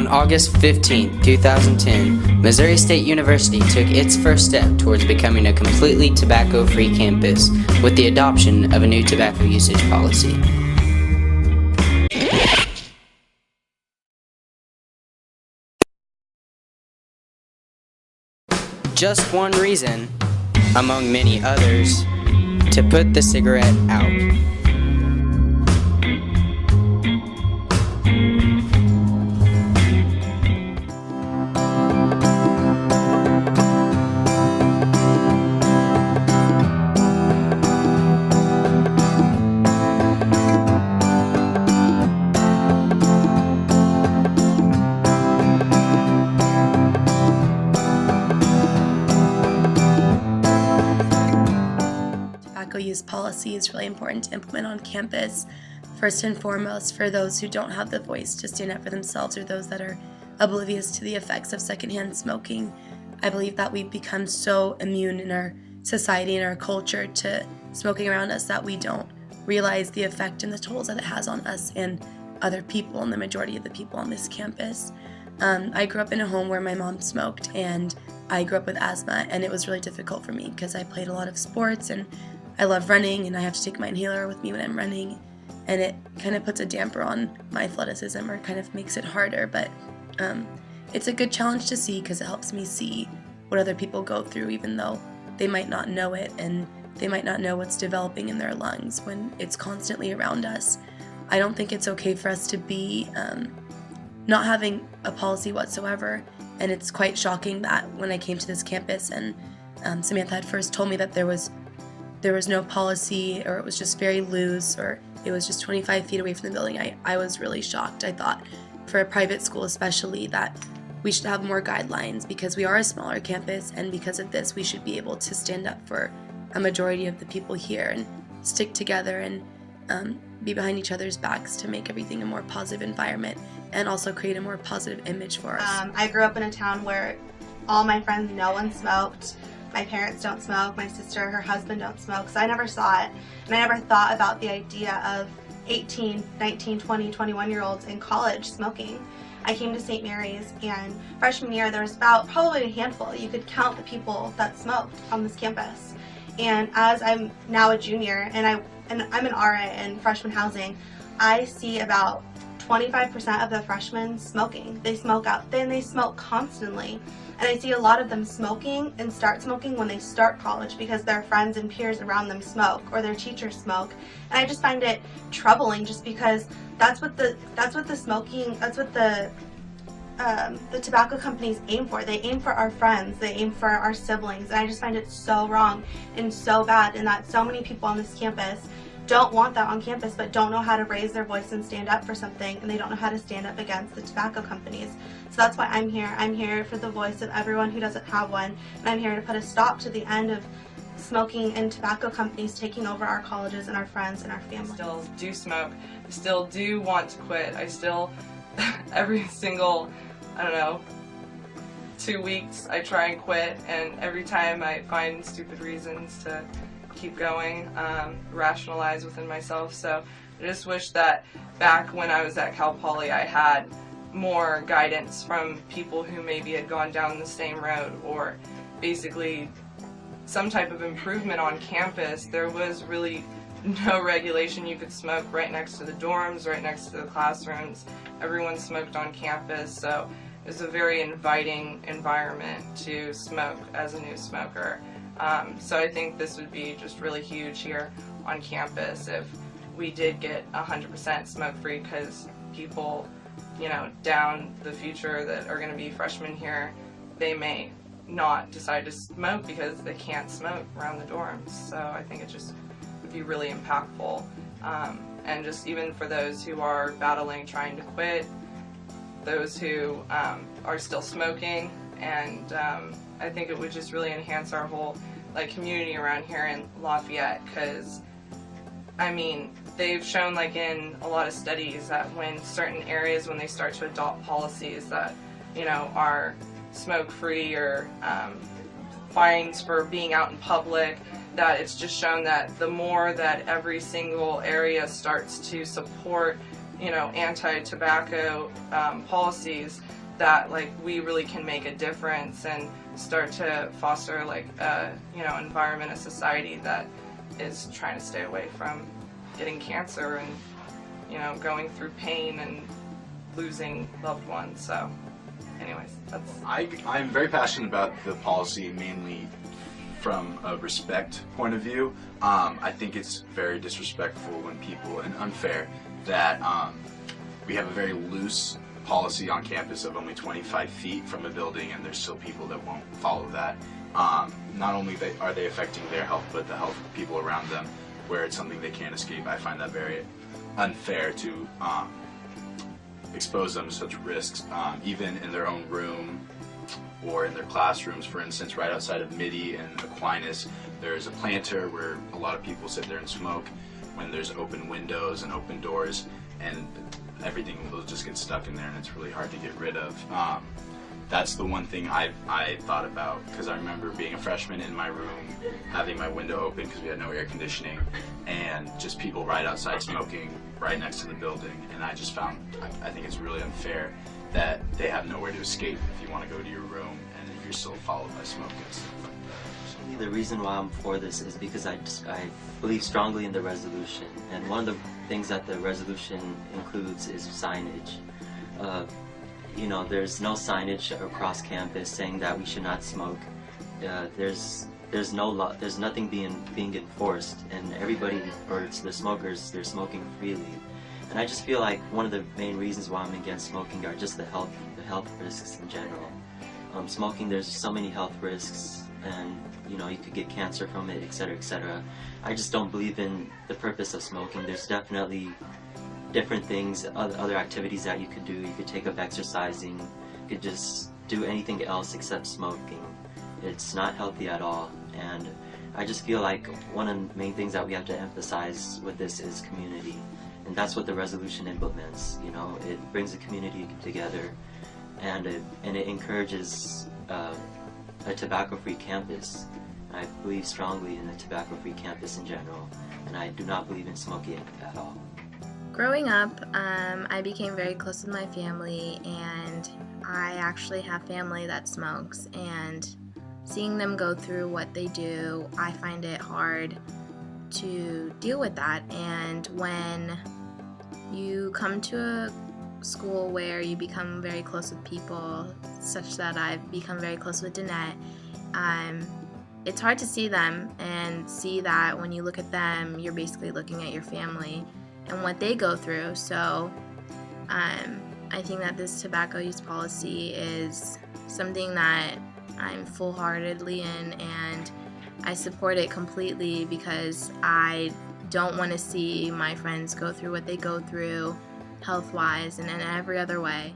August 15, 2010, Missouri State University took its first step towards becoming a completely tobacco-free campus with the adoption of a new tobacco usage policy. Just one reason, among many others, to put the cigarette out. Tobacco use policy is really important to implement on campus, first and foremost for those who don't have the voice to stand up for themselves or those that are oblivious to the effects of secondhand smoking. I believe that we've become so immune in our society and our culture to smoking around us that we don't realize the effect and the tolls that it has on us and other people and the majority of the people on this campus. I grew up in a home where my mom smoked, and I grew up with asthma, and it was really difficult for me because I played a lot of sports and I love running, and I have to take my inhaler with me when I'm running, and it kind of puts a damper on my athleticism or kind of makes it harder, but it's a good challenge to see because it helps me see what other people go through even though they might not know it and they might not know what's developing in their lungs when it's constantly around us. I don't think it's okay for us to be not having a policy whatsoever, and it's quite shocking that when I came to this campus and Samantha had first told me that there was no policy, or it was just very loose, or it was just 25 feet away from the building. I was really shocked. I thought for a private school especially that we should have more guidelines because we are a smaller campus, and because of this we should be able to stand up for a majority of the people here and stick together and be behind each other's backs to make everything a more positive environment and also create a more positive image for us. I grew up in a town where all my friends, no one smoked. My parents don't smoke, my sister, her husband don't smoke, so I never saw it. And I never thought about the idea of 18, 19, 20, 21-year-olds in college smoking. I came to St. Mary's, and freshman year there was about probably a handful. You could count the people that smoked on this campus. And as I'm now a junior, and I'm an RA in freshman housing, I see about 25% of the freshmen smoking. They smoke out, then they smoke constantly. And I see a lot of them smoking and start smoking when they start college because their friends and peers around them smoke or their teachers smoke. And I just find it troubling just because that's what the tobacco companies aim for. They aim for our friends, they aim for our siblings, and I just find it so wrong and so bad, and that so many people on this campus don't want that on campus but don't know how to raise their voice and stand up for something, and they don't know how to stand up against the tobacco companies. So that's why I'm here. I'm here for the voice of everyone who doesn't have one, and I'm here to put a stop to the end of smoking and tobacco companies taking over our colleges and our friends and our families. I still do smoke. I still do want to quit. I still, every single, 2 weeks I try and quit, and every time I find stupid reasons to keep going, rationalize within myself. So I just wish that back when I was at Cal Poly I had more guidance from people who maybe had gone down the same road, or basically some type of improvement on campus. There was really no regulation. You could smoke right next to the dorms, right next to the classrooms. Everyone smoked on campus, so it was a very inviting environment to smoke as a new smoker. So I think this would be just really huge here on campus if we did get 100% smoke-free, because people, down the future that are going to be freshmen here, they may not decide to smoke because they can't smoke around the dorms. So I think it just would be really impactful. And just even for those who are battling, trying to quit, those who are still smoking, and I think it would just really enhance our whole community around here in Lafayette, because they've shown in a lot of studies that when certain areas, when they start to adopt policies that are smoke-free or fines for being out in public, that it's just shown that the more that every single area starts to support anti-tobacco policies, that like we really can make a difference and start to foster like a environment, a society that is trying to stay away from getting cancer and going through pain and losing loved ones. So anyways, that's I'm very passionate about the policy, mainly from a respect point of view. I think it's very disrespectful when people, and unfair, that we have a very loose policy on campus of only 25 feet from a building, and there's still people that won't follow that. Not only are they affecting their health, but the health of people around them, where it's something they can't escape. I find that very unfair to expose them to such risks, even in their own room or in their classrooms. For instance, right outside of Midi and Aquinas, there's a planter where a lot of people sit there and smoke when there's open windows and open doors, and everything will just get stuck in there, and it's really hard to get rid of. That's the one thing I thought about, because I remember being a freshman in my room, having my window open because we had no air conditioning, and just people right outside smoking right next to the building. And I just found, I think it's really unfair that they have nowhere to escape if you want to go to your room and you're still followed by smoke and stuff like that. The reason why I'm for this is because I believe strongly in the resolution, and one of the things that the resolution includes is signage. There's no signage across campus saying that we should not smoke. There's nothing being enforced, and everybody, or it's the smokers, they're smoking freely. And I just feel like one of the main reasons why I'm against smoking are just the health risks in general. Smoking, there's so many health risks, and you could get cancer from it, etc., etc. I just don't believe in the purpose of smoking. There's definitely different things, other activities that you could do. You could take up exercising, you could just do anything else except smoking. It's not healthy at all, and I just feel like one of the main things that we have to emphasize with this is community, and that's what the resolution implements. It brings the community together, and it encourages a tobacco-free campus. I believe strongly in a tobacco-free campus in general, and I do not believe in smoking at all. Growing up, I became very close with my family, and I actually have family that smokes, and seeing them go through what they do, I find it hard to deal with that. And when you come to a school where you become very close with people, such that I've become very close with Danette, it's hard to see them and see that when you look at them, you're basically looking at your family and what they go through. So I think that this tobacco use policy is something that I'm full-heartedly in, and I support it completely because I don't want to see my friends go through what they go through health-wise and in every other way.